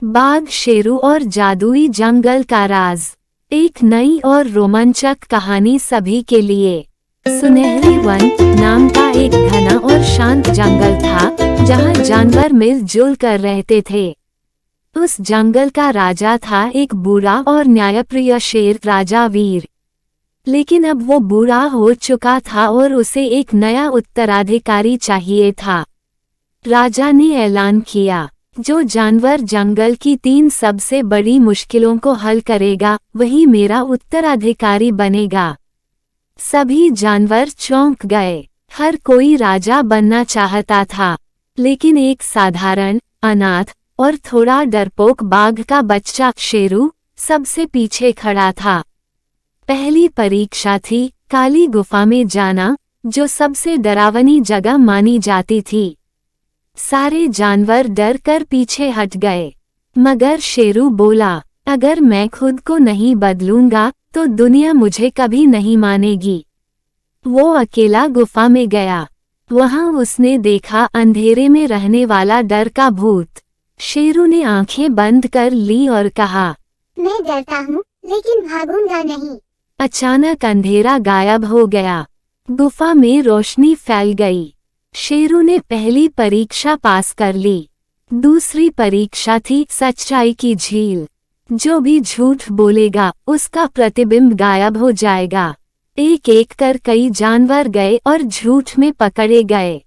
बाघ, शेरू और जादुई जंगल का राज। एक नई और रोमांचक कहानी सभी के लिए। सुनहरी वन नाम का एक घना और शांत जंगल था, जहां जानवर मिलजुल कर रहते थे। उस जंगल का राजा था एक बूढ़ा और न्यायप्रिय शेर, राजा वीर। लेकिन अब वो बूढ़ा हो चुका था और उसे एक नया उत्तराधिकारी चाहिए था। राजा ने ऐलान किया, जो जानवर जंगल की 3 सबसे बड़ी मुश्किलों को हल करेगा, वही मेरा उत्तराधिकारी बनेगा। सभी जानवर चौंक गए। हर कोई राजा बनना चाहता था, लेकिन एक साधारण, अनाथ और थोड़ा डरपोक बाघ का बच्चा शेरू सबसे पीछे खड़ा था। पहली परीक्षा थी काली गुफा में जाना, जो सबसे डरावनी जगह मानी जाती थी। सारे जानवर डर कर पीछे हट गए, मगर शेरू बोला, अगर मैं खुद को नहीं बदलूंगा तो दुनिया मुझे कभी नहीं मानेगी। वो अकेला गुफा में गया। वहां उसने देखा अंधेरे में रहने वाला डर का भूत। शेरू ने आंखें बंद कर ली और कहा, मैं डरता हूँ, लेकिन भागूंगा नहीं। अचानक अंधेरा गायब हो गया। गुफा में रोशनी फैल गई। शेरू ने पहली परीक्षा पास कर ली। दूसरी परीक्षा थी सच्चाई की झील। जो भी झूठ बोलेगा, उसका प्रतिबिंब गायब हो जाएगा। एक एक कर कई जानवर गए और झूठ में पकड़े गए।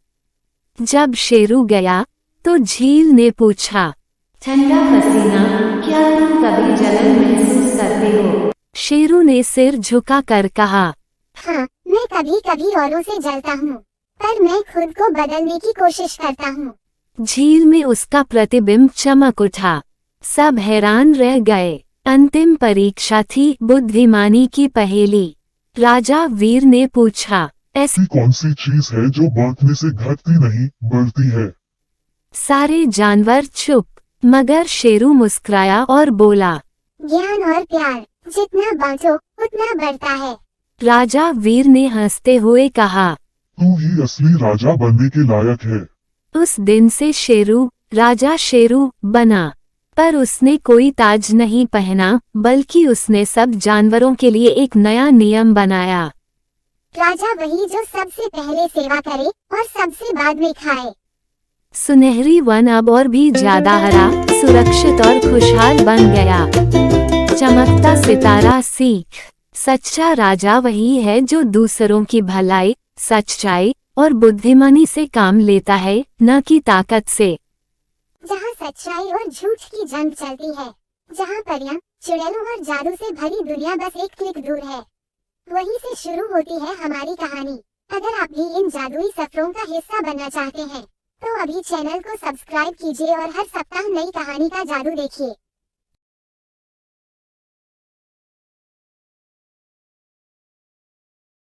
जब शेरू गया, तो झील ने पूछा, ठंडा पसीना, क्या तुम कभी जलन महसूस करते हो? शेरू ने सिर झुका कर कहा, हाँ, मैं कभी कभी औरों से जलता हूँ, पर मैं खुद को बदलने की कोशिश करता हूँ। झील में उसका प्रतिबिंब चमक उठा। सब हैरान रह गए। अंतिम परीक्षा थी बुद्धिमानी की पहेली। राजा वीर ने पूछा, ऐसी कौन सी चीज है जो बांटने से घटती नहीं, बढ़ती है? सारे जानवर चुप, मगर शेरू मुस्कुराया और बोला, ज्ञान और प्यार, जितना बांटो उतना बढ़ता है। राजा वीर ने हंसते हुए कहा, तू ही असली राजा बनने के लायक है। उस दिन से शेरू राजा शेरू बना। पर उसने कोई ताज नहीं पहना, बल्कि उसने सब जानवरों के लिए एक नया नियम बनाया। राजा वही जो सबसे पहले सेवा करे और सबसे बाद में खाए। सुनहरी वन अब और भी ज्यादा हरा, सुरक्षित और खुशहाल बन गया। चमकता सितारा सीख, सच्चा राजा वही है जो दूसरों की भलाई, सच्चाई और बुद्धिमानी से काम लेता है, न कि ताकत से। जहाँ सच्चाई और झूठ की जंग चलती है, जहाँ परियां, चुड़ैलों और जादू से भरी दुनिया बस एक क्लिक दूर है, वहीं से शुरू होती है हमारी कहानी। अगर आप भी इन जादुई सफरों का हिस्सा बनना चाहते हैं, तो अभी चैनल को सब्सक्राइब कीजिए और हर सप्ताह नई कहानी का जादू देखिए।